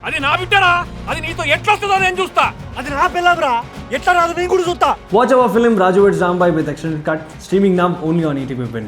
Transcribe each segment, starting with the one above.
అది నా బిడ్డరా, అది నీతో ఎట్లా వస్తుందో నేను చూస్తా. అది నా పిల్లరా, ఎట్లా రాదు నేను కూడా చూస్తా. Watch our film Raju vs. Rambai with extended cut, streaming now only on ETV Win.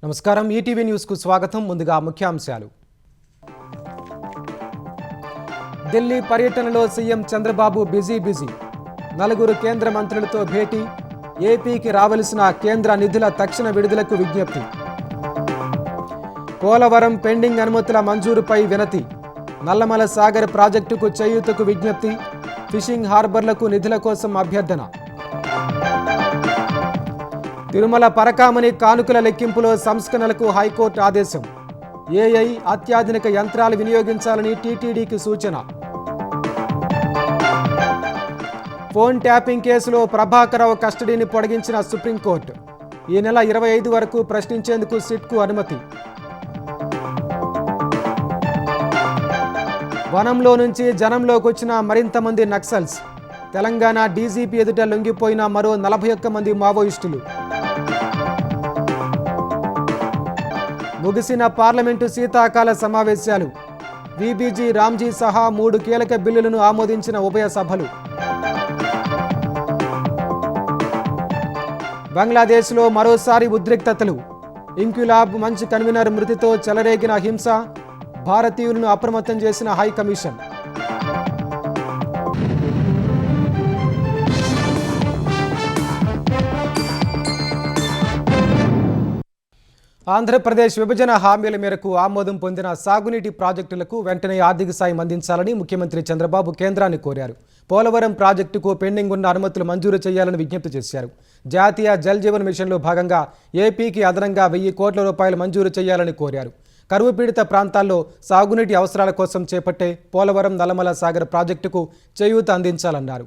నమస్కారం, ఈటీవీ న్యూస్కు స్వాగతం. ముందుగా ముఖ్యాంశాలు. ఢిల్లీ పర్యటనలో సీఎం చంద్రబాబు బిజీ. నలుగురు కేంద్ర మంత్రులతో భేటీ. ఏపీకి రావలసిన కేంద్ర నిధుల తక్షణ విడుదలకు విజ్ఞప్తి. పోలవరం పెండింగ్ అనుమతుల మంజూరుపై వినతి. నల్లమల సాగర్ ప్రాజెక్టుకు చేయూతకు విజ్ఞప్తి. ఫిషింగ్ హార్బర్లకు నిధుల కోసం అభ్యర్థన. తిరుమల పరకామణి కానుకల లెక్కింపులో సంస్కరణలకు హైకోర్టు ఆదేశం. ఏఐ అత్యాధునిక యంత్రాలు వినియోగించాలని టీటీడీకి సూచన. ఫోన్ ట్యాపింగ్ కేసులో ప్రభాకరరావు కస్టడీని పొడిగించిన సుప్రీంకోర్టు. ఈ నెల 25 వరకు ప్రశ్నించేందుకు సిట్కు అనుమతి. వనంలో నుంచి జనంలోకి వచ్చిన మరింత మంది నక్సల్స్. తెలంగాణ డీజీపీ ఎదుట లొంగిపోయిన మరో 41 మంది మావోయిస్టులు. ముగిసిన పార్లమెంటు శీతాకాల సమావేశాలు. వీబీజీ రామ్జీ సహా 3 కీలక బిల్లులను ఆమోదించిన ఉభయ సభలు. బంగ్లాదేశ్లో మరోసారి ఉద్రిక్తతలు. ఇంక్విలాబ్ మంచ్ కన్వీనర్ మృతితో చెలరేగిన హింస. భారతీయులను అప్రమత్తం చేసిన హైకమిషన్. ఆంధ్రప్రదేశ్ విభజన హామీల మేరకు ఆమోదం పొందిన సాగునీటి ప్రాజెక్టులకు వెంటనే ఆర్థిక సాయం అందించాలని ముఖ్యమంత్రి చంద్రబాబు కేంద్రాన్ని కోరారు. పోలవరం ప్రాజెక్టుకు పెండింగ్ ఉన్న అనుమతులు మంజూరు చేయాలని విజ్ఞప్తి చేశారు. జాతీయ జల్ జీవన్ మిషన్లో భాగంగా ఏపీకి అదనంగా 1000 కోట్ల రూపాయలు మంజూరు చేయాలని కోరారు. కరువు పీడిత ప్రాంతాల్లో సాగునీటి అవసరాల కోసం చేపట్టే పోలవరం నల్లమల సాగర్ ప్రాజెక్టుకు చేయూత అందించాలన్నారు.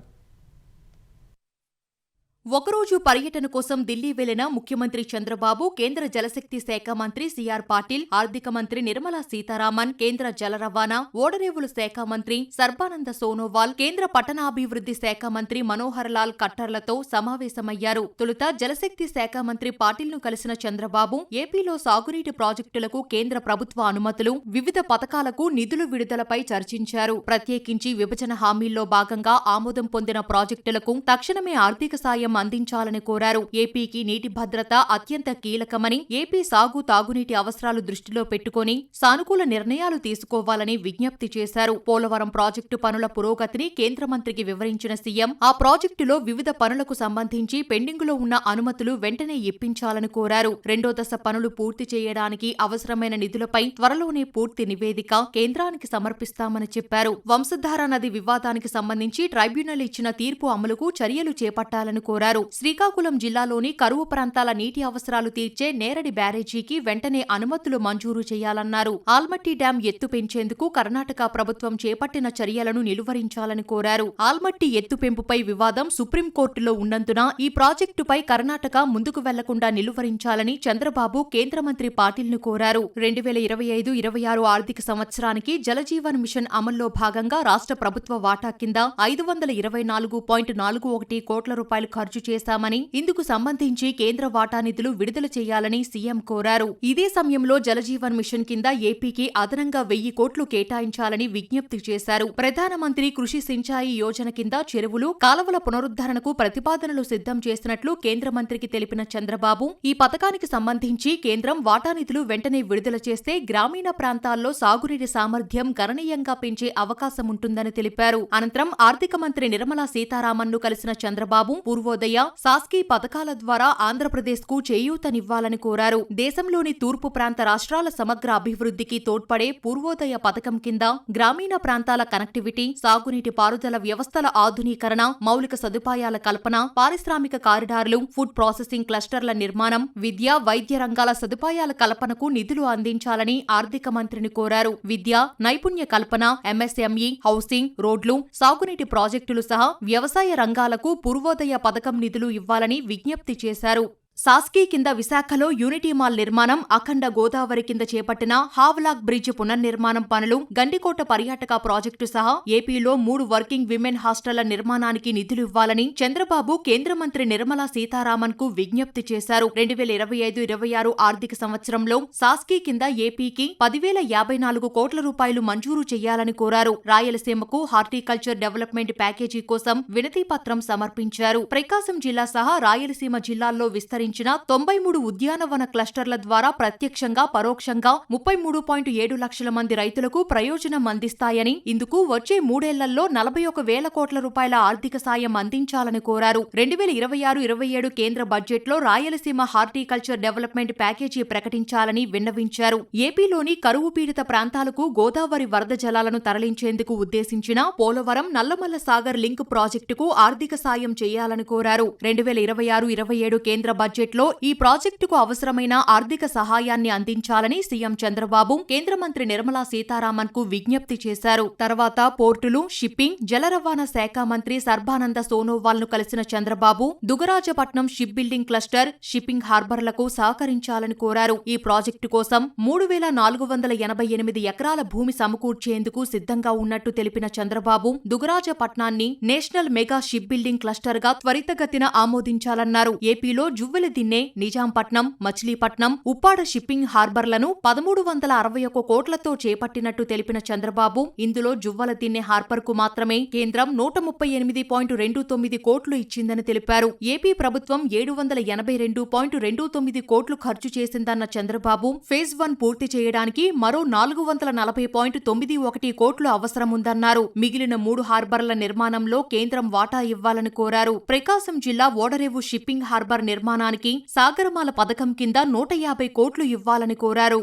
ఒకరోజు పర్యటన కోసం ఢిల్లీ వెళ్లిన ముఖ్యమంత్రి చంద్రబాబు కేంద్ర జలశక్తి శాఖ మంత్రి సిఆర్ పాటిల్, ఆర్థిక మంత్రి నిర్మలా సీతారామన్, కేంద్ర జల రవాణా, ఓడరేవుల శాఖ మంత్రి సర్బానంద సోనోవాల్, కేంద్ర పట్టణాభివృద్ధి శాఖ మంత్రి మనోహర్ లాల్ ఖట్టర్లతో సమావేశమయ్యారు. తొలుత జలశక్తి శాఖ మంత్రి పాటిల్ ను కలిసిన చంద్రబాబు ఏపీలో సాగునీటి ప్రాజెక్టులకు కేంద్ర ప్రభుత్వ అనుమతులు, వివిధ పథకాలకు నిధులు విడుదలపై చర్చించారు. ప్రత్యేకించి విభజన హామీల్లో భాగంగా ఆమోదం పొందిన ప్రాజెక్టులకు తక్షణమే ఆర్థిక సాయం అందించాలని కోరారు. ఏపీకి నీటి భద్రత అత్యంత కీలకమని, ఏపీ సాగు తాగునీటి అవసరాలు దృష్టిలో పెట్టుకుని సానుకూల నిర్ణయాలు తీసుకోవాలని విజ్ఞప్తి చేశారు. పోలవరం ప్రాజెక్టు పనుల పురోగతిని కేంద్ర మంత్రికి వివరించిన సీఎం ఆ ప్రాజెక్టులో వివిధ పనులకు సంబంధించి పెండింగులో ఉన్న అనుమతులు వెంటనే ఇప్పించాలని కోరారు. 2వ దశ పనులు పూర్తి చేయడానికి అవసరమైన నిధులపై త్వరలోనే పూర్తి నివేదిక కేంద్రానికి సమర్పిస్తామని చెప్పారు. వంశధార నది వివాదానికి సంబంధించి ట్రైబ్యునల్ ఇచ్చిన తీర్పు అమలుకు చర్యలు చేపట్టాలని కోరారు. శ్రీకాకుళం జిల్లాలోని కరువు ప్రాంతాల నీటి అవసరాలు తీర్చే నేరడి బ్యారేజీకి వెంటనే అనుమతులు మంజూరు చేయాలన్నారు. ఆల్మట్టి డ్యాం ఎత్తు పెంచేందుకు కర్ణాటక ప్రభుత్వం చేపట్టిన చర్యలను నిలువరించాలని కోరారు. ఆల్మట్టి ఎత్తు పెంపుపై వివాదం సుప్రీంకోర్టులో ఉన్నందున ఈ ప్రాజెక్టుపై కర్ణాటక ముందుకు వెళ్లకుండా నిలువరించాలని చంద్రబాబు కేంద్ర మంత్రి పాటిల్ ను కోరారు. 2025-26 ఆర్థిక సంవత్సరానికి జలజీవన్ మిషన్ అమల్లో భాగంగా రాష్ట్ర ప్రభుత్వ వాటా కింద 524.41 కోట్ల రూపాయలు ఖర్చు చేశామని, ఇందుకు సంబంధించి కేంద్ర వాటా నిధులు విడుదల చేయాలని సీఎం కోరారు. ఇదే సమయంలో జలజీవన్ మిషన్ కింద ఏపీకి అదనంగా 1000 కోట్లు కేటాయించాలని విజ్ఞప్తి చేశారు. ప్రధానమంత్రి కృషి సించాయి యోజన కింద చెరువులు, కాలవల పునరుద్ధరణకు ప్రతిపాదనలు సిద్ధం చేసినట్లు కేంద్ర మంత్రికి తెలిపిన చంద్రబాబు ఈ పథకానికి సంబంధించి కేంద్రం వాటా నిధులు వెంటనే విడుదల చేస్తే గ్రామీణ ప్రాంతాల్లో సాగునీటి సామర్థ్యం గణనీయంగా పెంచే అవకాశం ఉంటుందని తెలిపారు. అనంతరం ఆర్థిక మంత్రి నిర్మలా సీతారామన్ ను కలిసిన చంద్రబాబు పూర్వోదయ పూర్వోదయ, సాస్కీ పథకాల ద్వారా ఆంధ్రప్రదేశ్కు చేయూతనివ్వాలని కోరారు. దేశంలోని తూర్పు ప్రాంత రాష్ట్రాల సమగ్ర అభివృద్ధికి తోడ్పడే పూర్వోదయ పథకం కింద గ్రామీణ ప్రాంతాల కనెక్టివిటీ, సాగునీటి పారుదల వ్యవస్థల ఆధునీకరణ, మౌలిక సదుపాయాల కల్పన, పారిశ్రామిక కారిడార్లు, ఫుడ్ ప్రాసెసింగ్ క్లస్టర్ల నిర్మాణం, విద్య, వైద్య రంగాల సదుపాయాల కల్పనకు నిధులు అందించాలని ఆర్థిక మంత్రిని కోరారు. విద్య, నైపుణ్య కల్పన, ఎంఎస్ఎంఈ, హౌసింగ్, రోడ్లు, సాగునీటి ప్రాజెక్టులు సహా వ్యవసాయ రంగాలకు పూర్వోదయ పథకం నిధులు ఇవ్వాలని విజ్ఞప్తి చేశారు. సాస్కీ కింద విశాఖలో యూనిటీ మాల్ నిర్మాణం, అఖండ గోదావరి కింద చేపట్టిన హావ్లాక్ బ్రిడ్జ్ పునర్నిర్మాణం పనులు, గండికోట పర్యాటక ప్రాజెక్టు సహా ఏపీలో 3 వర్కింగ్ విమెన్ హాస్టళ్ల నిర్మాణానికి నిధులు ఇవ్వాలని చంద్రబాబు కేంద్ర మంత్రి నిర్మలా సీతారామన్ కు విజ్ఞప్తి చేశారు. 2025-26 ఆర్థిక సంవత్సరంలో సాస్కీ కింద ఏపీకి 10,054 కోట్ల రూపాయలు మంజూరు చేయాలని కోరారు. రాయలసీమకు హార్టికల్చర్ డెవలప్మెంట్ ప్యాకేజీ కోసం వినతి పత్రం సమర్పించారు. ప్రకాశం జిల్లా సహా రాయలసీమ జిల్లాల్లో విస్తరించిన 93 ఉద్యానవన క్లస్టర్ల ద్వారా ప్రత్యక్షంగా, పరోక్షంగా 33.7 లక్షల మంది రైతులకు ప్రయోజనం అందిస్తాయని, ఇందుకు వచ్చే 3 ఏళ్లలో 41,000 కోట్ల రూపాయల ఆర్థిక సాయం అందించాలని కోరారు. 2026-27 కేంద్ర బడ్జెట్లో రాయలసీమ హార్టికల్చర్ డెవలప్మెంట్ ప్యాకేజీ ప్రకటించాలని విన్నవించారు. ఏపీలోని కరువు పీడిత ప్రాంతాలకు గోదావరి వరద జలాలను తరలించేందుకు ఉద్దేశించిన పోలవరం నల్లమల్ల సాగర్ లింక్ ప్రాజెక్టుకు ఆర్థిక సాయం చేయాలని కోరారు. 2026-27 కేంద్ర బడ్జెట్లో ఈ ప్రాజెక్టుకు అవసరమైన ఆర్థిక సహాయాన్ని అందించాలని సీఎం చంద్రబాబు కేంద్ర మంత్రి నిర్మలా సీతారామన్ కు విజ్ఞప్తి చేశారు. తర్వాత పోర్టులు, షిప్పింగ్, జల రవాణా శాఖ మంత్రి సర్బానంద సోనోవాల్ ను కలిసిన Chandrababu Dugarajapatnam ship building cluster, shipping హార్బర్లకు సహకరించాలని కోరారు. ఈ ప్రాజెక్టు కోసం 3,488 ఎకరాల భూమి సమకూర్చేందుకు సిద్ధంగా ఉన్నట్టు తెలిపిన చంద్రబాబు దుగరాజపట్నాన్ని national mega ship building cluster గా త్వరితగతిన ఆమోదించాలన్నారు. ఏపీలో జువ్వెలదిన్నె, నిజాంపట్నం, మచిలీపట్నం, ఉప్పాడ షిప్పింగ్ హార్బర్లను 1,361 కోట్లతో చేపట్టినట్టు తెలిపిన చంద్రబాబు ఇందులో జువ్వలదిన్నె హార్బర్ కు మాత్రమే కేంద్రం 138.29 కోట్లు ఇచ్చిందని తెలిపారు. ఏపీ ప్రభుత్వం 782.29 కోట్లు ఖర్చు చేసిందన్న చంద్రబాబు ఫేజ్ 1 పూర్తి చేయడానికి మరో 440.91 కోట్లు అవసరముందన్నారు. మిగిలిన 3 హార్బర్ల నిర్మాణంలో కేంద్రం వాటా ఇవ్వాలని కోరారు. ప్రకాశం జిల్లా ఓడరేవు షిప్పింగ్ హార్బర్ నిర్మాణానికి సాగరమాల పథకం కింద 150 కోట్లు ఇవ్వాలని కోరారు.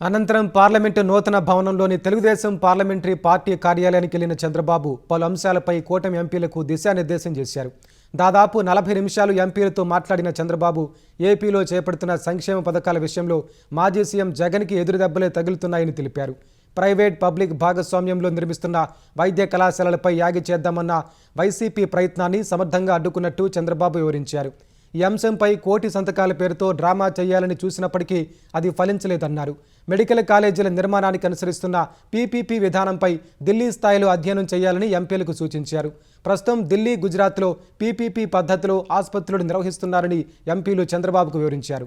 అనంతరం పార్లమెంటు నూతన భవనంలోని తెలుగుదేశం పార్లమెంటరీ పార్టీ కార్యాలయానికి వెళ్లిన చంద్రబాబు పలు అంశాలపై కూటమి ఎంపీలకు దిశానిర్దేశం చేశారు. దాదాపు 40 నిమిషాలు ఎంపీలతో మాట్లాడిన చంద్రబాబు ఏపీలో చేపడుతున్న సంక్షేమ పథకాల విషయంలో మాజీ సీఎం జగన్కి ఎదురుదెబ్బలే తగులుతున్నాయని తెలిపారు. ప్రైవేట్, పబ్లిక్ భాగస్వామ్యంలో నిర్మిస్తున్న వైద్య కళాశాలలపై యాగి చేద్దామన్న వైసీపీ ప్రయత్నాన్ని సమర్థంగా అడ్డుకున్నట్టు చంద్రబాబు వివరించారు. ఈ అంశంపై కోటి సంతకాల పేరుతో డ్రామా చేయాలని చూసినప్పటికీ అది ఫలించలేదన్నారు. మెడికల్ కాలేజీల నిర్మాణానికి అనుసరిస్తున్న పీపీపీ విధానంపై ఢిల్లీ స్థాయిలో అధ్యయనం చేయాలని ఎంపీలకు సూచించారు. ప్రస్తుతం ఢిల్లీ, గుజరాత్లో పీపీపీ పద్ధతిలో ఆసుపత్రులు నిర్వహిస్తున్నారని ఎంపీలు చంద్రబాబుకు వివరించారు.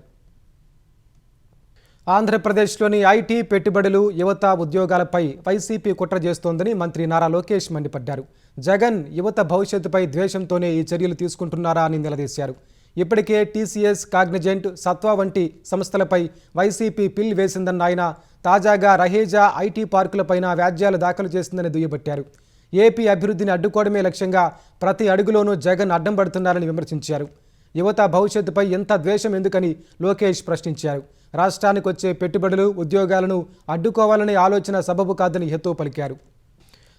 ఆంధ్రప్రదేశ్లోని ఐటీ పెట్టుబడులు, యువత ఉద్యోగాలపై వైసీపీ కుట్ర చేస్తోందని మంత్రి నారా లోకేష్ మండిపడ్డారు. జగన్ యువత భవిష్యత్తుపై ద్వేషంతోనే ఈ చర్యలు తీసుకుంటున్నారా అని నిలదీశారు. ఇప్పటికే టీసీఎస్, కాగ్నిజెంట్, సత్వా వంటి సంస్థలపై వైసీపీ పిల్ వేసిందన్న ఆయన తాజాగా రహేజా ఐటీ పార్కులపైన వ్యాజ్యాలు దాఖలు చేసిందని దుయ్యబట్టారు. ఏపీ అభివృద్ధిని అడ్డుకోవడమే లక్ష్యంగా ప్రతి అడుగులోనూ జగన్ అడ్డం పడుతున్నారని విమర్శించారు. యువత భవిష్యత్తుపై ఎంత ద్వేషం ఎందుకని లోకేష్ ప్రశ్నించారు. రాష్ట్రానికి వచ్చే పెట్టుబడులు, ఉద్యోగాలను అడ్డుకోవాలనే ఆలోచన సబబు కాదని హితవు పలికారు.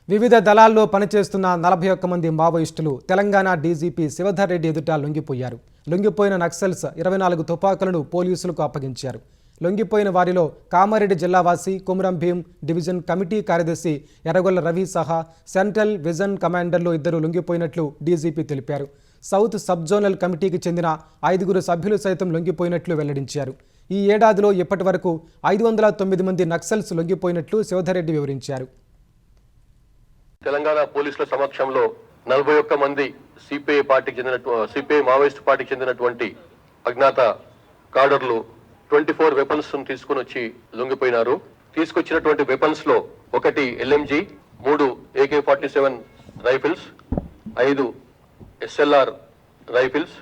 వివిధ దళాల్లో పనిచేస్తున్న 41 మంది మావోయిస్టులు తెలంగాణ డీజీపీ శివధర్ రెడ్డి ఎదుట లొంగిపోయారు. లొంగిపోయిన నక్సల్స్ 24 తుపాకులను పోలీసులకు అప్పగించారు. లొంగిపోయిన వారిలో కామారెడ్డి జిల్లావాసి కుమరం భీం డివిజన్ కమిటీ కార్యదర్శి ఎర్రగొల్ల రవి సహా సెంట్రల్ విజన్ కమాండర్లు 2 లొంగిపోయినట్లు డీజీపీ తెలిపారు. సౌత్ సబ్ జోనల్ కమిటీకి చెందిన 5 సభ్యులు సైతం లొంగిపోయినట్లు వెల్లడించారు. ఈ ఏడాదిలో ఇప్పటి వరకు 509 మంది నక్సల్స్ లొంగిపోయినట్లు శివధర్ రెడ్డి వివరించారు. తెలంగాణ పోలీసుల సమక్షంలో 41 మంది సిపిఐ మావోయిస్ట్ పార్టీకి చెందినటువంటి అజ్ఞాత కాడర్లు 24 వెపన్స్ తీసుకుని వచ్చి లొంగిపోయినారు. తీసుకొచ్చినటువంటి వెపన్స్ లో 1 LMG, 3 AK-47 rifles, 5 SLR rifles,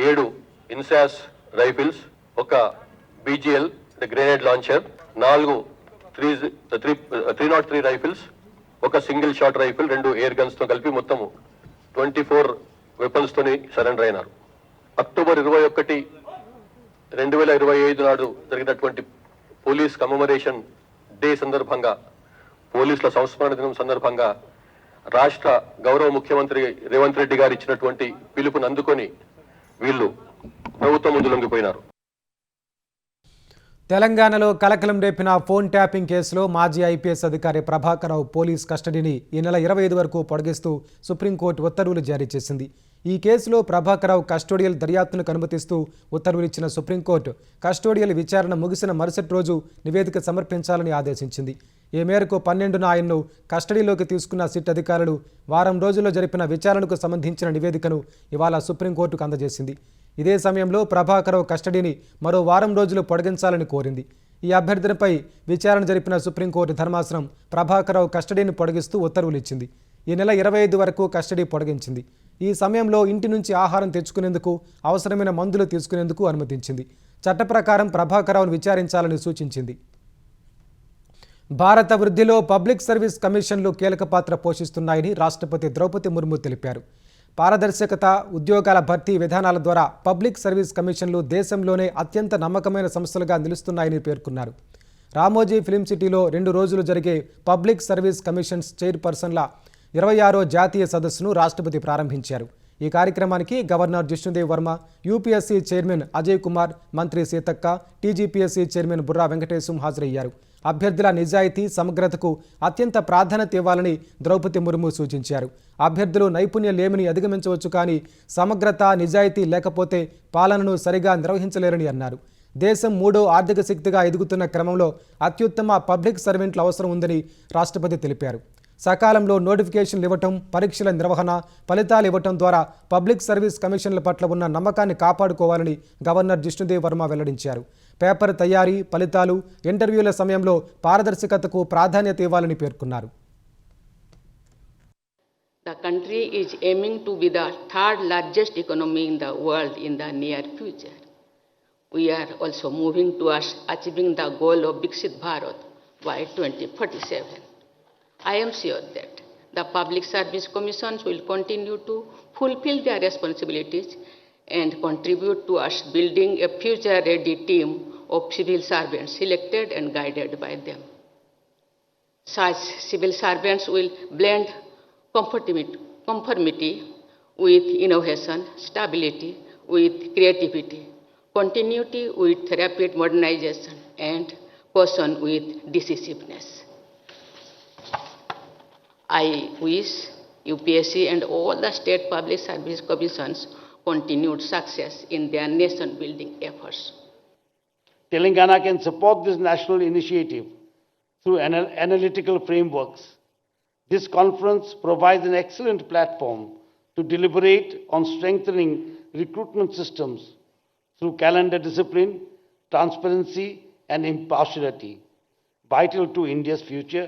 7 INSAS rifles, 1 BGL grenade launcher, 4 303 rifles, 1 single shot rifle, 2 air guns తో కలిపి మొత్తం 24 వెపన్స్తోని సరెండర్ అయినారు. అక్టోబర్ 21, 2025 నాడు జరిగినటువంటి పోలీస్ కమెమరేషన్ డే సందర్భంగా, పోలీసుల సంస్మరణ దినం సందర్భంగా రాష్ట్ర గౌరవ ముఖ్యమంత్రి రేవంత్ రెడ్డి గారు ఇచ్చినటువంటి పిలుపుని అందుకొని వీళ్ళు ప్రభుత్వం ముందు లొంగిపోయినారు. తెలంగాణలో కలకలం రేపిన ఫోన్ ట్యాపింగ్ కేసులో మాజీ ఐపీఎస్ అధికారి ప్రభాకర్ రావు పోలీస్ కస్టడీని ఈ నెల 25 వరకు పొడిగిస్తూ సుప్రీంకోర్టు ఉత్తర్వులు జారీ చేసింది. ఈ కేసులో ప్రభాకర్ రావు కస్టోడియల్ దర్యాప్తును అనుమతిస్తూ ఉత్తర్వులు ఇచ్చిన సుప్రీంకోర్టు కస్టోడియల్ విచారణ ముగిసిన మరుసటి రోజు నివేదిక సమర్పించాలని ఆదేశించింది. ఈ మేరకు 12న ఆయన్ను కస్టడీలోకి తీసుకున్న సిట్ అధికారులు వారం రోజుల్లో జరిపిన విచారణకు సంబంధించిన నివేదికను ఇవాళ సుప్రీంకోర్టుకు అందజేసింది. ఇదే సమయంలో ప్రభాకర్ రావు కస్టడీని మరో వారం రోజులు పొడిగించాలని కోరింది. ఈ అభ్యర్థనపై విచారణ జరిపిన సుప్రీంకోర్టు ధర్మాసనం ప్రభాకర్ రావు కస్టడీని పొడిగిస్తూ ఉత్తర్వులు ఇచ్చింది. ఈ నెల 25 వరకు కస్టడీ పొడిగించింది. ఈ సమయంలో ఇంటి నుంచి ఆహారం తెచ్చుకునేందుకు, అవసరమైన మందులు తీసుకునేందుకు అనుమతించింది. చట్ట ప్రకారం ప్రభాకర్ రావును విచారించాలని సూచించింది. భారత వృద్ధిలో పబ్లిక్ సర్వీస్ కమిషన్లు కీలక పాత్ర పోషిస్తున్నాయని రాష్ట్రపతి ద్రౌపది ముర్ము తెలిపారు. పారదర్శకత, ఉద్యోగాల భర్తీ విధానాల ద్వారా పబ్లిక్ సర్వీస్ కమిషన్లు దేశంలోనే అత్యంత నమ్మకమైన సంస్థలుగా నిలుస్తున్నాయని పేర్కొన్నారు. రామోజీ ఫిల్మ్ సిటీలో 2 రోజులు జరిగే పబ్లిక్ సర్వీస్ కమిషన్స్ చైర్పర్సన్ల 26వ జాతీయ సదస్సును రాష్ట్రపతి ప్రారంభించారు. ఈ కార్యక్రమానికి governor Jishnu Dev Varma, UPSC chairman Ajay Kumar, మంత్రి సీతక్క, టీజీపీఎస్సీ చైర్మన్ బుర్రా వెంకటేశం హాజరయ్యారు. అభ్యర్థుల నిజాయితీ, సమగ్రతకు అత్యంత ప్రాధాన్యత ఇవ్వాలని ద్రౌపది ముర్ము సూచించారు. అభ్యర్థులు నైపుణ్య లేమిని అధిగమించవచ్చు, కానీ సమగ్రత, నిజాయితీ లేకపోతే పాలనను సరిగా నిర్వహించలేరని అన్నారు. దేశం 3వ ఆర్థిక శక్తిగా ఎదుగుతున్న క్రమంలో అత్యుత్తమ పబ్లిక్ సర్వెంట్ల అవసరం ఉందని రాష్ట్రపతి తెలిపారు. సకాలంలో నోటిఫికేషన్లు ఇవ్వటం, పరీక్షల నిర్వహణ, ఫలితాలు ఇవ్వటం ద్వారా పబ్లిక్ సర్వీస్ కమిషన్ల పట్ల ఉన్న నమ్మకాన్ని కాపాడుకోవాలని గవర్నర్ జిష్ణుదేవ్ వర్మ వెల్లడించారు. పేపర్ తయారీ, ఫలితాలు, ఇంటర్వ్యూల సమయంలో పారదర్శకతకు ప్రాధాన్యత ఇవ్వాలని పేర్కొన్నారు. The country is aiming to be the third largest economy in the world in the near future. We are also moving towards achieving the goal of Viksit Bharat by 2047. I am sure that the Public Service Commissions will continue to fulfill their responsibilities and contribute towards building a future-ready team of civil servants selected and guided by them. Such civil servants will blend conformity with innovation, stability with creativity, continuity with rapid modernization, and caution with decisiveness. I wish UPSC and all the state public service commissions continued success in their nation-building efforts. Telangana can support this national initiative through analytical frameworks. This conference provides an excellent platform to deliberate on strengthening recruitment systems through calendar discipline, transparency, and impartiality, vital to India's future.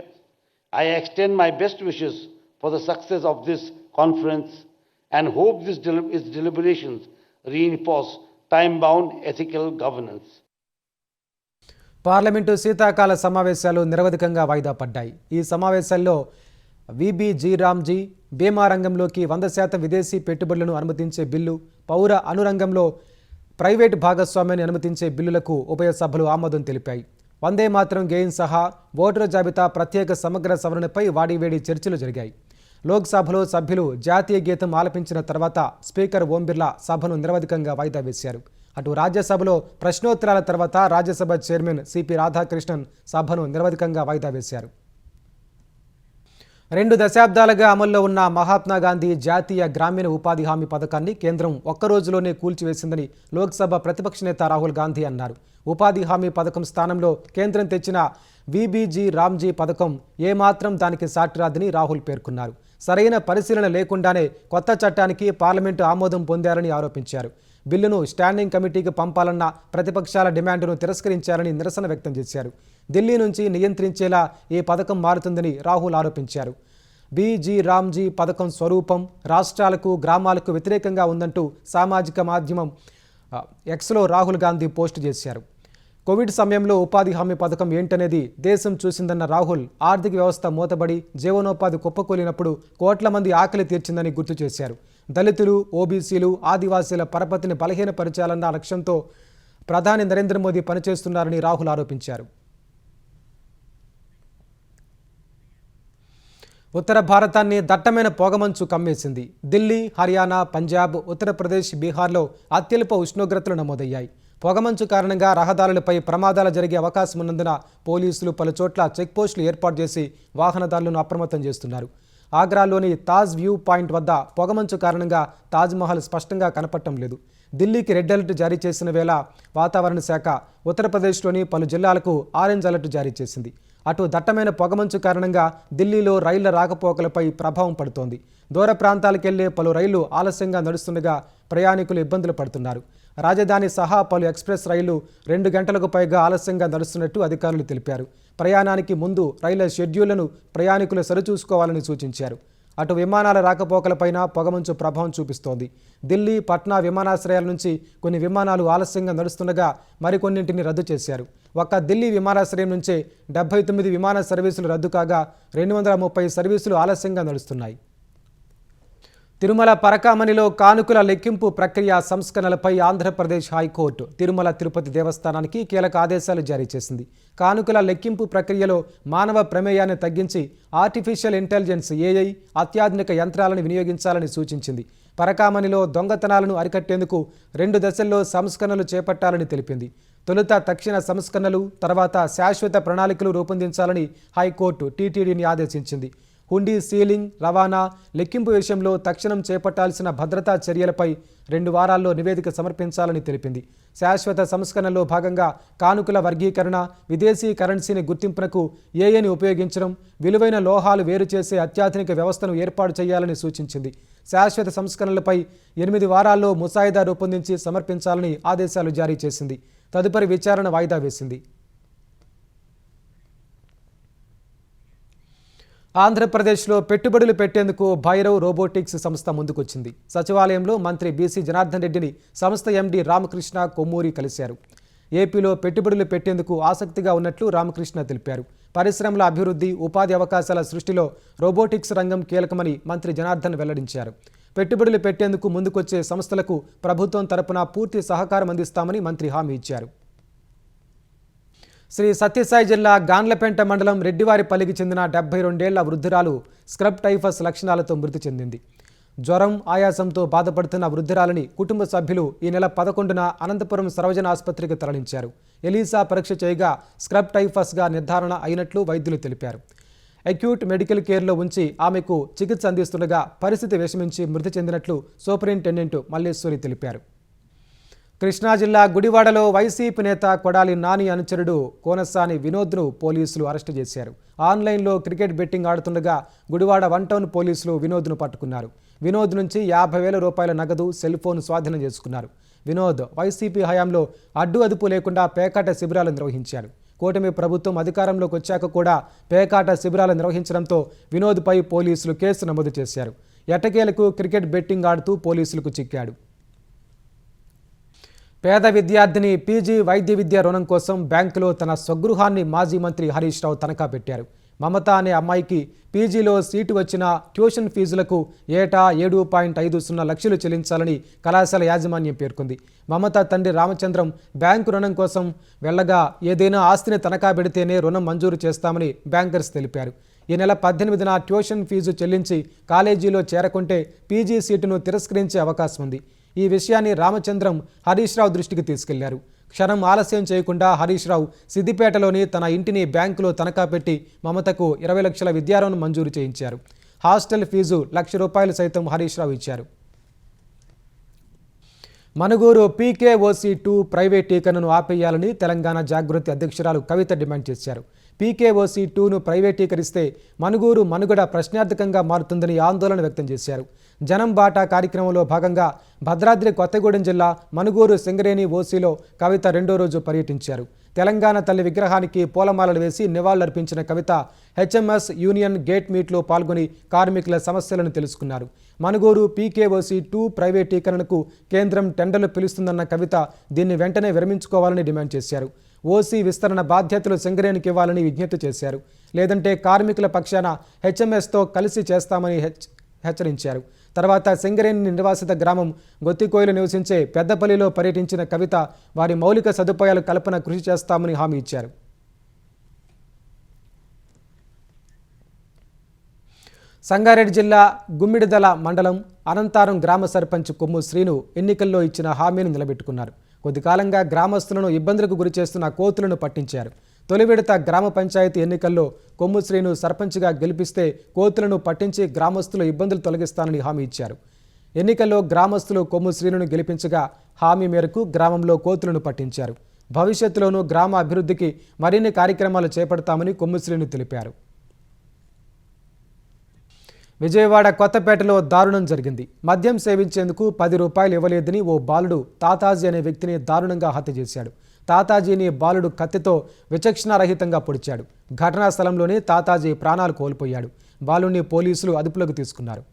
I extend my best wishes for the success of this conference and hope its deliberations reinforce time-bound ethical governance. Parliament శీతాకాల సమావేశాలు నిరవధికంగా వాయిదా పడ్డాయి. ఈ సమావేశాల్లో VBG Ramji, బీమా రంగంలోకి 100% విదేశీ పెట్టుబడులను అనుమతించే బిల్లు, పౌర అనురంగంలో ప్రైవేటు భాగస్వామ్యాన్ని అనుమతించే బిల్లులకు ఉభయ సభలు ఆమోదం తెలిపాయి. వందే మాతరం గేయం సహా ఓటరు జాబితా ప్రత్యేక సమగ్ర సవరణపై వాడివేడి చర్చలు జరిగాయి. లోక్సభలో సభ్యులు జాతీయ గీతం ఆలపించిన తర్వాత స్పీకర్ ఓం బిర్లా సభను నిరవధికంగా వాయిదా వేశారు. అటు రాజ్యసభలో ప్రశ్నోత్తరాల తర్వాత రాజ్యసభ చైర్మన్ సిపి రాధాకృష్ణన్ సభను నిరవధికంగా వాయిదా వేశారు. 2 దశాబ్దాలుగా అమల్లో ఉన్న మహాత్మా గాంధీ జాతీయ గ్రామీణ ఉపాధి హామీ పథకాన్ని కేంద్రం ఒక్కరోజులోనే కూల్చివేసిందని లోక్సభ ప్రతిపక్ష నేత రాహుల్ గాంధీ అన్నారు. ఉపాధి హామీ పథకం స్థానంలో కేంద్రం తెచ్చిన విబిజీ రామ్జీ పథకం ఏమాత్రం దానికి సాటిరాదని రాహుల్ పేర్కొన్నారు. సరైన పరిశీలన లేకుండానే కొత్త చట్టానికి పార్లమెంటు ఆమోదం పొందారని ఆరోపించారు. బిల్లును స్టాండింగ్ కమిటీకి పంపాలన్న ప్రతిపక్షాల డిమాండ్ను తిరస్కరించారని నిరసన వ్యక్తం చేశారు. ఢిల్లీ నుంచి నియంత్రించేలా ఈ పథకం మారుతుందని రాహుల్ ఆరోపించారు. బిజీ రామ్జీ పథకం స్వరూపం రాష్ట్రాలకు, గ్రామాలకు వ్యతిరేకంగా ఉందంటూ సామాజిక మాధ్యమం ఎక్స్లో రాహుల్ గాంధీ పోస్టు చేశారు. కోవిడ్ సమయంలో ఉపాధి హామీ పథకం ఏంటనేది దేశం చూసిందన్న రాహుల్ ఆర్థిక వ్యవస్థ మూతబడి జీవనోపాధి కుప్పకూలినప్పుడు కోట్ల మంది ఆకలి తీర్చిందని గుర్తు చేశారు. దళితులు, ఓబీసీలు, ఆదివాసీల పరపతిని బలహీనపరచాలన్న లక్ష్యంతో ప్రధాని నరేంద్ర మోదీ పనిచేస్తున్నారని రాహుల్ ఆరోపించారు. ఉత్తర భారతాన్ని దట్టమైన పొగమంచు కమ్మేసింది. ఢిల్లీ, హర్యానా, పంజాబ్, ఉత్తరప్రదేశ్, బీహార్లో అత్యల్ప ఉష్ణోగ్రతలు నమోదయ్యాయి. పొగమంచు కారణంగా రహదారులపై ప్రమాదాలు జరిగే అవకాశం ఉన్నందున పోలీసులు పలుచోట్ల చెక్పోస్టులు ఏర్పాటు చేసి వాహనదారులను అప్రమత్తం చేస్తున్నారు. ఆగ్రాలోని తాజ్ వ్యూ పాయింట్ వద్ద పొగమంచు కారణంగా తాజ్మహల్ స్పష్టంగా కనపడటం లేదు. ఢిల్లీకి రెడ్ అలర్ట్ జారీ చేసిన వేళ వాతావరణ శాఖ ఉత్తరప్రదేశ్లోని పలు జిల్లాలకు ఆరెంజ్ అలర్ట్ జారీ చేసింది. అటు దట్టమైన పొగమంచు కారణంగా ఢిల్లీలో రైళ్ల రాకపోకలపై ప్రభావం పడుతోంది. దూర ప్రాంతాలకెళ్లే పలు రైళ్లు ఆలస్యంగా నడుస్తుండగా ప్రయాణికులు ఇబ్బందులు పడుతున్నారు. రాజధాని సహా పలు ఎక్స్ప్రెస్ రైళ్లు 2 గంటలకు పైగా ఆలస్యంగా నడుస్తున్నట్టు అధికారులు తెలిపారు. ప్రయాణానికి ముందు రైళ్ల షెడ్యూళ్లను ప్రయాణికులు సరిచూసుకోవాలని సూచించారు. అటు విమానాల రాకపోకలపైన పొగమంచు ప్రభావం చూపిస్తోంది. ఢిల్లీ, పట్నా విమానాశ్రయాల నుంచి కొన్ని విమానాలు ఆలస్యంగా నడుస్తుండగా మరికొన్నింటిని రద్దు చేశారు. ఒక్క ఢిల్లీ విమానాశ్రయం నుంచే 79 విమాన సర్వీసులు రద్దు కాగా 230 సర్వీసులు ఆలస్యంగా నడుస్తున్నాయి. తిరుమల పరకామణిలో కానుకల లెక్కింపు ప్రక్రియ సంస్కరణలపై ఆంధ్రప్రదేశ్ హైకోర్టు తిరుమల తిరుపతి దేవస్థానానికి కీలక ఆదేశాలు జారీ చేసింది. కానుకల లెక్కింపు ప్రక్రియలో మానవ ప్రమేయాన్ని తగ్గించి ఆర్టిఫిషియల్ ఇంటెలిజెన్స్ AI అత్యాధునిక యంత్రాలను వినియోగించాలని సూచించింది. పరకామణిలో దొంగతనాలను అరికట్టేందుకు 2 దశల్లో సంస్కరణలు చేపట్టాలని తెలిపింది. తొలుత తక్షణ సంస్కరణలు, తర్వాత శాశ్వత ప్రణాళికలు రూపొందించాలని హైకోర్టు టీటీడీని ఆదేశించింది. హుండీ సీలింగ్, రవాణా, లెక్కింపు విషయంలో తక్షణం చేపట్టాల్సిన భద్రతా చర్యలపై 2 వారాల్లో నివేదిక సమర్పించాలని తెలిపింది. శాశ్వత సంస్కరణలో భాగంగా కానుకల వర్గీకరణ, విదేశీ కరెన్సీని గుర్తింపునకు AIని ఉపయోగించడం, విలువైన లోహాలు వేరు చేసే అత్యాధునిక వ్యవస్థను ఏర్పాటు చేయాలని సూచించింది. శాశ్వత సంస్కరణలపై 8 వారాల్లో ముసాయిదా రూపొందించి సమర్పించాలని ఆదేశాలు జారీ చేసింది. తదుపరి విచారణ వాయిదా వేసింది. ఆంధ్రప్రదేశ్లో పెట్టుబడులు పెట్టేందుకు భైరవ్ రోబోటిక్స్ సంస్థ ముందుకొచ్చింది. సచివాలయంలో మంత్రి బీసీ జనార్దన్ రెడ్డిని సంస్థ MD రామకృష్ణ కొమ్మూరి కలిశారు. ఏపీలో పెట్టుబడులు పెట్టేందుకు ఆసక్తిగా ఉన్నట్లు రామకృష్ణ తెలిపారు. పరిశ్రమల అభివృద్ధి, ఉపాధి అవకాశాల సృష్టిలో రోబోటిక్స్ రంగం కీలకమని మంత్రి జనార్దన్ వెల్లడించారు. పెట్టుబడులు పెట్టేందుకు ముందుకొచ్చే సంస్థలకు ప్రభుత్వం తరపున పూర్తి సహకారం అందిస్తామని మంత్రి హామీ ఇచ్చారు. శ్రీ సత్యసాయి జిల్లా గాన్లపేంట మండలం రెడ్డివారిపల్లికి చెందిన 72 ఏళ్ల వృద్ధురాలు స్క్రబ్ టైఫస్ లక్షణాలతో మృతి చెందింది. జ్వరం, ఆయాసంతో బాధపడుతున్న వృద్ధురాలిని కుటుంబ సభ్యులు ఈ నెల 11న అనంతపురం సర్వజన ఆసుపత్రికి తరలించారు. ఎలీసా పరీక్ష చేయగా స్క్రబ్ టైఫస్గా నిర్ధారణ అయినట్లు వైద్యులు తెలిపారు. అక్యూట్ మెడికల్ కేర్లో ఉంచి ఆమెకు చికిత్స అందిస్తుండగా పరిస్థితి విషమించి మృతి చెందినట్లు సూపరింటెండెంట్ మల్లేశ్వరి తెలిపారు. కృష్ణా జిల్లా గుడివాడలో వైసీపీ నేత కొడాలి నాని అనుచరుడు కోనసాని వినోద్ను పోలీసులు అరెస్టు చేశారు. ఆన్లైన్లో క్రికెట్ బెట్టింగ్ ఆడుతుండగా గుడివాడ 1 టౌన్ పోలీసులు వినోద్ను పట్టుకున్నారు. వినోద్ నుంచి 50,000 రూపాయల నగదు, సెల్ ఫోన్ స్వాధీనం చేసుకున్నారు. వినోద్ వైసీపీ హయాంలో అడ్డు అదుపు లేకుండా పేకాట శిబిరాలు నిర్వహించారు. కూటమి ప్రభుత్వం అధికారంలోకి వచ్చాక కూడా పేకాట శిబిరాలు నిర్వహించడంతో వినోద్పై పోలీసులు కేసు నమోదు చేశారు. ఎట్టకేలకు క్రికెట్ బెట్టింగ్ ఆడుతూ పోలీసులకు చిక్కాడు. పేద విద్యార్థిని PG వైద్య విద్య రుణం కోసం బ్యాంకులో తన స్వగృహాన్ని మాజీ మంత్రి హరీష్ రావు తనఖా పెట్టారు. మమత అనే అమ్మాయికి PGలో సీటు వచ్చిన ట్యూషన్ ఫీజులకు ఏటా 7.50 లక్షలు చెల్లించాలని కళాశాల యాజమాన్యం పేర్కొంది. మమత తండ్రి రామచంద్రం బ్యాంకు రుణం కోసం వెళ్లగా ఏదైనా ఆస్తిని తనఖా పెడితేనే రుణం మంజూరు చేస్తామని బ్యాంకర్స్ తెలిపారు. ఈ నెల 18న ట్యూషన్ ఫీజు చెల్లించి కాలేజీలో చేరకుంటే PG సీటును తిరస్కరించే అవకాశం ఉంది. ఈ విషయాన్ని రామచంద్రం హరీష్ రావు దృష్టికి తీసుకెళ్లారు. క్షణం ఆలస్యం చేయకుండా హరీష్ రావు సిద్దిపేటలోని తన ఇంటిని బ్యాంకులో తనఖా పెట్టి మమతకు 20 లక్షల విద్యారుణం మంజూరు చేయించారు. హాస్టల్ ఫీజు ₹1,00,000 సైతం హరీష్ రావు ఇచ్చారు. మనుగూరు PKOC2 ప్రైవేటీకరణను ఆపేయాలని తెలంగాణ జాగృతి అధ్యక్షురాలు కవిత డిమాండ్ చేశారు. PKOC2ను ప్రైవేటీకరిస్తే మనుగూరు మనుగడ ప్రశ్నార్థకంగా మారుతుందని ఆందోళన వ్యక్తం చేశారు. జనం బాటా కార్యక్రమంలో భాగంగా భద్రాద్రి కొత్తగూడెం జిల్లా మనుగూరు సింగరేణి ఓసీలో కవిత 2వ రోజు పర్యటించారు. తెలంగాణ తల్లి విగ్రహానికి పూలమాలలు వేసి నివాళులర్పించిన కవిత HMS యూనియన్ గేట్ మీట్లో పాల్గొని కార్మికుల సమస్యలను తెలుసుకున్నారు. మనుగూరు PKOC2 ప్రైవేటీకరణకు కేంద్రం టెండర్లు పిలుస్తుందన్న కవిత దీన్ని వెంటనే విరమించుకోవాలని డిమాండ్ చేశారు. ఓసీ విస్తరణ బాధ్యతలు సింగరేణికి ఇవ్వాలని విజ్ఞప్తి చేశారు. లేదంటే కార్మికుల పక్షాన HMSతో కలిసి చేస్తామని హెచ్చరించారు. తర్వాత సింగరేణి నివాసిత గ్రామం గొత్తికోయిలు నివసించే పెద్దపల్లిలో పర్యటించిన కవిత వారి మౌలిక సదుపాయాల కల్పన కృషి చేస్తామని హామీ ఇచ్చారు. సంగారెడ్డి జిల్లా గుమ్మిడిదల మండలం అనంతారం గ్రామ సర్పంచ్ కొమ్ము శ్రీను ఎన్నికల్లో ఇచ్చిన హామీని నిలబెట్టుకున్నారు. కొద్ది కాలంగా గ్రామస్తులను ఇబ్బందులకు గురి చేస్తున్న కోతులను పట్టించారు. తొలి విడత గ్రామ పంచాయతీ ఎన్నికల్లో కొమ్ము శ్రీను సర్పంచ్గా గెలిపిస్తే కోతులను పట్టించి గ్రామస్తుల ఇబ్బందులు తొలగిస్తానని హామీ ఇచ్చారు. ఎన్నికల్లో గ్రామస్తులు కొమ్ము శ్రీనును గెలిపించగా హామీ మేరకు గ్రామంలో కోతులను పట్టించారు. భవిష్యత్తులోనూ గ్రామ అభివృద్ధికి మరిన్ని కార్యక్రమాలు చేపడతామని కొమ్ము శ్రీను తెలిపారు. విజయవాడ కొత్తపేటలో దారుణం జరిగింది. మద్యం సేవించేందుకు 10 రూపాయలు ఇవ్వలేదని ఓ బాలుడు తాతాజీ అనే వ్యక్తిని దారుణంగా హత్య చేశాడు. తాతాజీని బాలుడు కత్తితో విచక్షణారహితంగా పొడిచాడు. ఘటనా స్థలంలోనే తాతాజీ ప్రాణాలు కోల్పోయాడు. బాలుడిని పోలీసులు అదుపులోకి తీసుకున్నారు.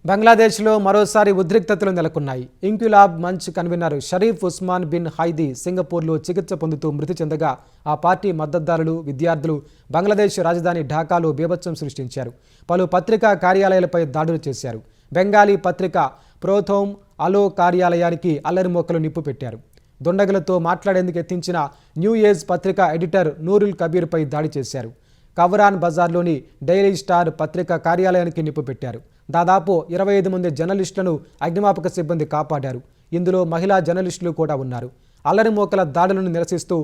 బంగ్లాదేశ్లో మరోసారి ఉద్రిక్తతలు నెలకొన్నాయి. ఇంక్విలాబ్ మంచ్ కన్వీనర్ షరీఫ్ ఉస్మాన్ బిన్ హైదీ సింగపూర్లో చికిత్స పొందుతూ మృతి చెందగా ఆ పార్టీ మద్దతుదారులు, విద్యార్థులు బంగ్లాదేశ్ రాజధాని ఢాకాలో బీభత్సం సృష్టించారు. పలు పత్రికా కార్యాలయాలపై దాడులు చేశారు. బెంగాలీ పత్రిక ప్రోథోమ్ అలో కార్యాలయానికి అల్లరిమోకలు నిప్పు పెట్టారు. దుండగులతో మాట్లాడేందుకు యత్నించిన న్యూ ఏజ్ పత్రిక ఎడిటర్ నూరుల్ కబీర్పై దాడి చేశారు. కవరాన్ బజార్లోని డైలీ స్టార్ పత్రిక కార్యాలయానికి నిప్పు పెట్టారు. దాదాపు 25 మంది జర్నలిస్టులను అగ్నిమాపక సిబ్బంది కాపాడారు. ఇందులో మహిళా జర్నలిస్టులు కూడా ఉన్నారు. అల్లరిమోకల దాడులను నిరసిస్తూ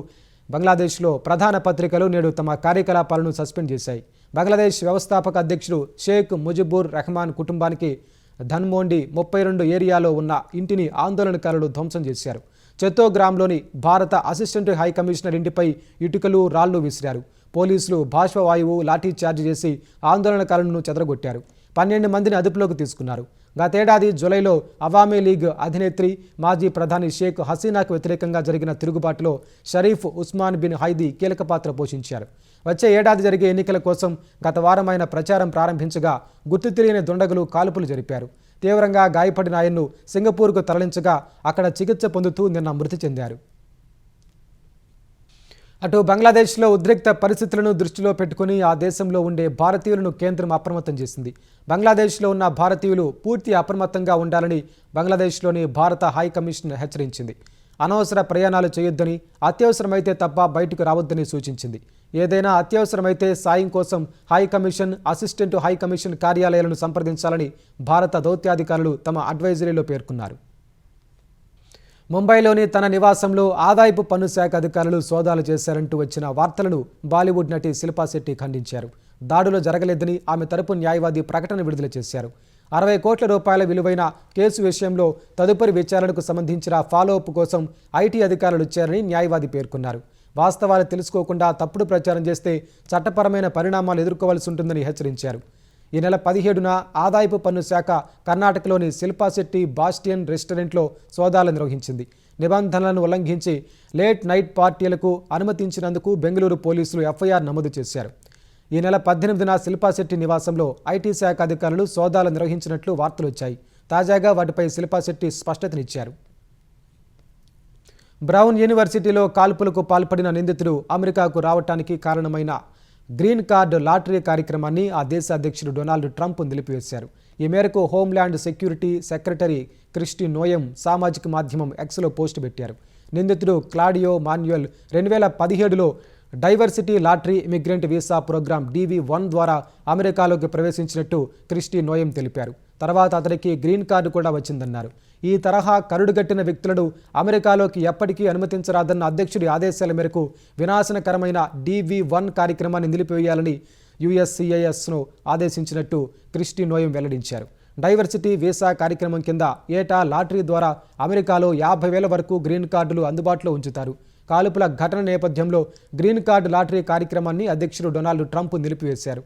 బంగ్లాదేశ్లో ప్రధాన పత్రికలు నేడు తమ కార్యకలాపాలను సస్పెండ్ చేశాయి. బంగ్లాదేశ్ వ్యవస్థాపక అధ్యక్షుడు షేక్ ముజిబుర్ రెహమాన్ కుటుంబానికి ధన్మోండి 32 ఏరియాలో ఉన్న ఇంటిని ఆందోళనకారులు ధ్వంసం చేశారు. చత్తోగ్రామ్లోని భారత అసిస్టెంట్ హై కమిషనర్ ఇంటిపై ఇటుకలు, రాళ్లు విసిరారు. పోలీసులు బాష్పవాయువు లాఠీ చార్జ్ చేసి ఆందోళనకారులను చెదరగొట్టారు. 12 మందిని అదుపులోకి తీసుకున్నారు. గతేడాది జూలైలో అవామీ లీగ్ అధినేత్రి మాజీ ప్రధాని షేక్ హసీనాకు వ్యతిరేకంగా జరిగిన తిరుగుబాటులో షరీఫ్ ఉస్మాన్ బిన్ హైదీ కీలక పాత్ర పోషించారు. వచ్చే ఏడాది జరిగే ఎన్నికల కోసం గత వారం ఆయన ప్రచారం ప్రారంభించగా గుర్తు తెలియని దుండగులు కాల్పులు జరిపారు. తీవ్రంగా గాయపడిన ఆయన్ను సింగపూర్కు తరలించగా అక్కడ చికిత్స పొందుతూ నిన్న మృతి చెందారు. అటు బంగ్లాదేశ్లో ఉద్రిక్త పరిస్థితులను దృష్టిలో పెట్టుకుని ఆ దేశంలో ఉండే భారతీయులను కేంద్రం అప్రమత్తం చేసింది. బంగ్లాదేశ్లో ఉన్న భారతీయులు పూర్తి అప్రమత్తంగా ఉండాలని బంగ్లాదేశ్లోని భారత హై కమిషన్ హెచ్చరించింది. అనవసర ప్రయాణాలు చేయొద్దని, అత్యవసరమైతే తప్ప బయటకు రావద్దని సూచించింది. ఏదైనా అత్యవసరమైతే సాయం కోసం high commission, assistant high commission కార్యాలయాలను సంప్రదించాలని భారత దౌత్యాధికారులు తమ అడ్వైజరీలో పేర్కొన్నారు. ముంబైలోని తన నివాసంలో ఆదాయపు పన్ను శాఖ అధికారులు సోదాలు చేశారంటూ వచ్చిన వార్తలను బాలీవుడ్ నటి శిల్పా శెట్టి ఖండించారు. దాడులు జరగలేదని ఆమె తరపు న్యాయవాది ప్రకటన విడుదల చేశారు. 60 కోట్ల రూపాయల విలువైన కేసు విషయంలో తదుపరి విచారణకు సంబంధించిన ఫాలోఅప్ కోసం ఐటీ అధికారులు వచ్చారని న్యాయవాది పేర్కొన్నారు. వాస్తవాలు తెలుసుకోకుండా తప్పుడు ప్రచారం చేస్తే చట్టపరమైన పరిణామాలు ఎదుర్కోవాల్సి ఉంటుందని హెచ్చరించారు. ఈ నెల 17న ఆదాయపు పన్ను శాఖ కర్ణాటకలోని శిల్పా శెట్టి బాస్టియన్ రెస్టారెంట్లో సోదాలు నిర్వహించింది. నిబంధనలను ఉల్లంఘించి లేట్ నైట్ పార్టీలకు అనుమతించినందుకు బెంగళూరు పోలీసులు ఎఫ్ఐఆర్ నమోదు చేశారు. ఈ నెల 18న శిల్పా శెట్టి నివాసంలో ఐటీ శాఖ అధికారులు సోదాలు నిర్వహించినట్లు వార్తలు వచ్చాయి. తాజాగా వాటిపై శిల్పా శెట్టి స్పష్టతనిచ్చారు. బ్రౌన్ యూనివర్సిటీలో కాల్పులకు పాల్పడిన నిందితుడు అమెరికాకు రావటానికి కారణమైన గ్రీన్ కార్డు లాటరీ కార్యక్రమాన్ని ఆ దేశ అధ్యక్షుడు డొనాల్డ్ ట్రంప్ నిలిపివేశారు. ఈ మేరకు homeland security secretary Kristi Noem సామాజిక మాధ్యమం ఎక్స్లో పోస్టు పెట్టారు. నిందితుడు క్లాడియో మాన్యుయల్ 2017లో diversity lottery immigrant visa program DV1 ద్వారా అమెరికాలోకి ప్రవేశించినట్టు క్రిస్టి నోయం తెలిపారు. తర్వాత అతనికి గ్రీన్ కార్డు కూడా వచ్చిందన్నారు. ఈ తరహా కరుడుగట్టిన వ్యక్తులను అమెరికాలోకి ఎప్పటికీ అనుమతించరాదన్న అధ్యక్షుడి ఆదేశాల మేరకు వినాశనకరమైన DV1 కార్యక్రమాన్ని నిలిపివేయాలని USCISను ఆదేశించినట్టు క్రిస్టి నోయం వెల్లడించారు. డైవర్సిటీ వీసా కార్యక్రమం కింద ఏటా లాటరీ ద్వారా అమెరికాలో 50,000 వరకు గ్రీన్ కార్డులు అందుబాటులో ఉంచుతారు. కాల్పుల ఘటన నేపథ్యంలో గ్రీన్ కార్డు లాటరీ కార్యక్రమాన్ని అధ్యక్షుడు డొనాల్డ్ ట్రంప్ నిలిపివేశారు.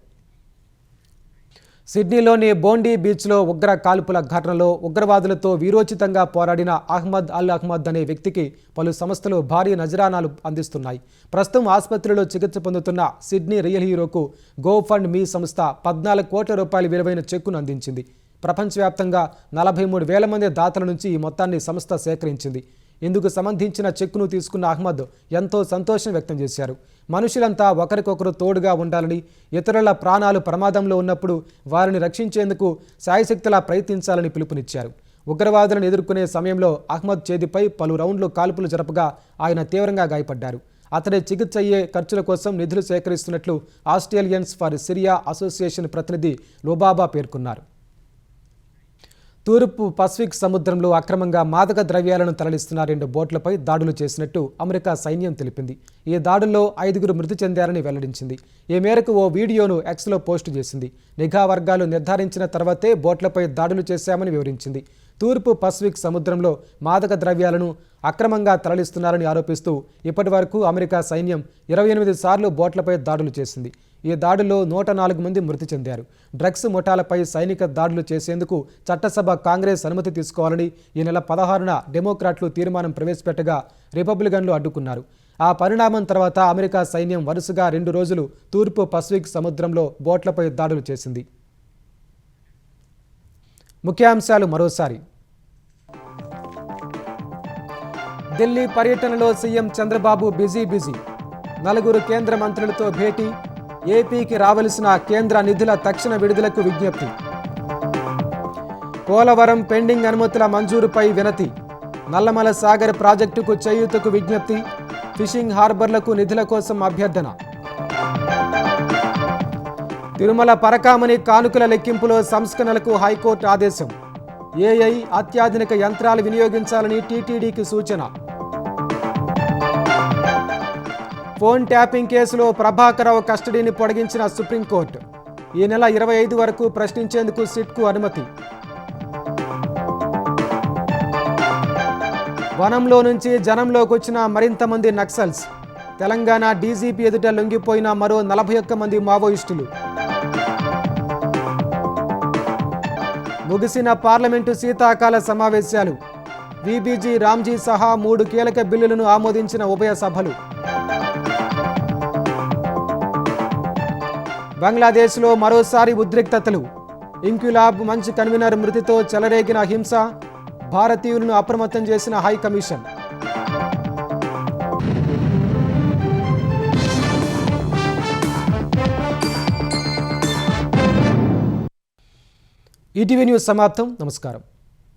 సిడ్నీలోని బోండీ బీచ్లో ఉగ్ర కాల్పుల ఘటనలో ఉగ్రవాదులతో వీరోచితంగా పోరాడిన అహ్మద్ అల్ అహ్మద్ అనే వ్యక్తికి పలు సంస్థలు భారీ నజరానాలు అందిస్తున్నాయి. ప్రస్తుతం ఆసుపత్రిలో చికిత్స పొందుతున్న సిడ్నీ రియల్ హీరోకు గోఫండ్ మీ సంస్థ 14 కోట్ల రూపాయల విలువైన చెక్కును అందించింది. ప్రపంచవ్యాప్తంగా 43,000 మంది దాతల నుంచి ఈ మొత్తాన్ని సంస్థ సేకరించింది. ఇందుకు సంబంధించిన చెక్కును తీసుకున్న అహ్మద్ ఎంతో సంతోషం వ్యక్తం చేశారు. మనుషులంతా ఒకరికొకరు తోడుగా ఉండాలని, ఇతరుల ప్రాణాలు ప్రమాదంలో ఉన్నప్పుడు వారిని రక్షించేందుకు శాయశక్తులా ప్రయత్నించాలని పిలుపునిచ్చారు. ఉగ్రవాదులను ఎదుర్కొనే సమయంలో అహ్మద్ చేతిపై పలు రౌండ్లు కాల్పులు జరపగా ఆయన తీవ్రంగా గాయపడ్డారు. అతడి చికిత్స అయ్యే ఖర్చుల కోసం నిధులు సేకరిస్తున్నట్లు ఆస్ట్రేలియన్స్ ఫర్ సిరియా అసోసియేషన్ ప్రతినిధి లోబాబా పేర్కొన్నారు. తూర్పు పసిఫిక్ సముద్రంలో అక్రమంగా మాదక ద్రవ్యాలను తరలిస్తున్న 2 బోట్లపై దాడులు చేసినట్టు అమెరికా సైన్యం తెలిపింది. ఈ దాడుల్లో 5 మృతి చెందారని వెల్లడించింది. ఈ మేరకు ఓ వీడియోను ఎక్స్లో పోస్టు చేసింది. నిఘా వర్గాలు నిర్ధారించిన తర్వాతే బోట్లపై దాడులు చేశామని వివరించింది. తూర్పు పసిఫిక్ సముద్రంలో మాదక ద్రవ్యాలను అక్రమంగా తరలిస్తున్నారని ఆరోపిస్తూ ఇప్పటివరకు అమెరికా సైన్యం 28 సార్లు బోట్లపై దాడులు చేసింది. ఈ దాడుల్లో 104 మంది మృతి చెందారు. డ్రగ్స్ ముఠాలపై సైనిక దాడులు చేసేందుకు చట్టసభ కాంగ్రెస్ అనుమతి తీసుకోవాలని ఈ నెల 16న డెమోక్రాట్లు తీర్మానం ప్రవేశపెట్టగా రిపబ్లికన్లు అడ్డుకున్నారు. ఆ పరిణామం తర్వాత అమెరికా సైన్యం వరుసగా 2 రోజులు తూర్పు పసిఫిక్ సముద్రంలో బోట్లపై దాడులు చేసింది. ముఖ్యాంశాలు మరోసారి. ఢిల్లీ పర్యటనలో సీఎం చంద్రబాబు బిజీ. 4 కేంద్ర మంత్రులతో భేటీ. ఏపీకి రావలసిన కేంద్ర నిధుల తక్షణ విడుదలకు విజ్ఞప్తి. పోలవరం పెండింగ్ అనుమతుల మంజూరుపై వినతి. నల్లమల సాగర్ ప్రాజెక్టుకు చేయూతకు విజ్ఞప్తి. ఫిషింగ్ హార్బర్లకు నిధుల కోసం అభ్యర్థన. తిరుమల పరకామణి కానుకల లెక్కింపులో సంస్కరణలకు హైకోర్టు ఆదేశం. ఏఐ అత్యాధునిక యంత్రాలు వినియోగించాలని టీటీడీకి సూచన. ఫోన్ ట్యాపింగ్ కేసులో ప్రభాకరరావు కస్టడీని పొడిగించిన సుప్రీంకోర్టు. ఈ నెల 25 వరకు ప్రశ్నించేందుకు సిట్కు అనుమతి. వనంలో నుంచి జనంలోకి వచ్చిన మరింత మంది నక్సల్స్. తెలంగాణ డీజీపీ ఎదుట లొంగిపోయిన మరో 41 మంది మావోయిస్టులు. ముగిసిన పార్లమెంటు శీతాకాల సమావేశాలు. వీబీజీ రామ్జీ సహా 3 కీలక బిల్లులను ఆమోదించిన ఉభయ సభలు. బంగ్లాదేశ్లో మరోసారి ఉద్రిక్తతలు. ఇంక్విలాబ్ మంచ్ కన్వీనర్ మృతితో చెలరేగిన హింస. భారతీయులను అప్రమత్తం చేసిన హైకమిషన్. ఈటీవీ న్యూస్ సమాప్తం. నమస్కారం.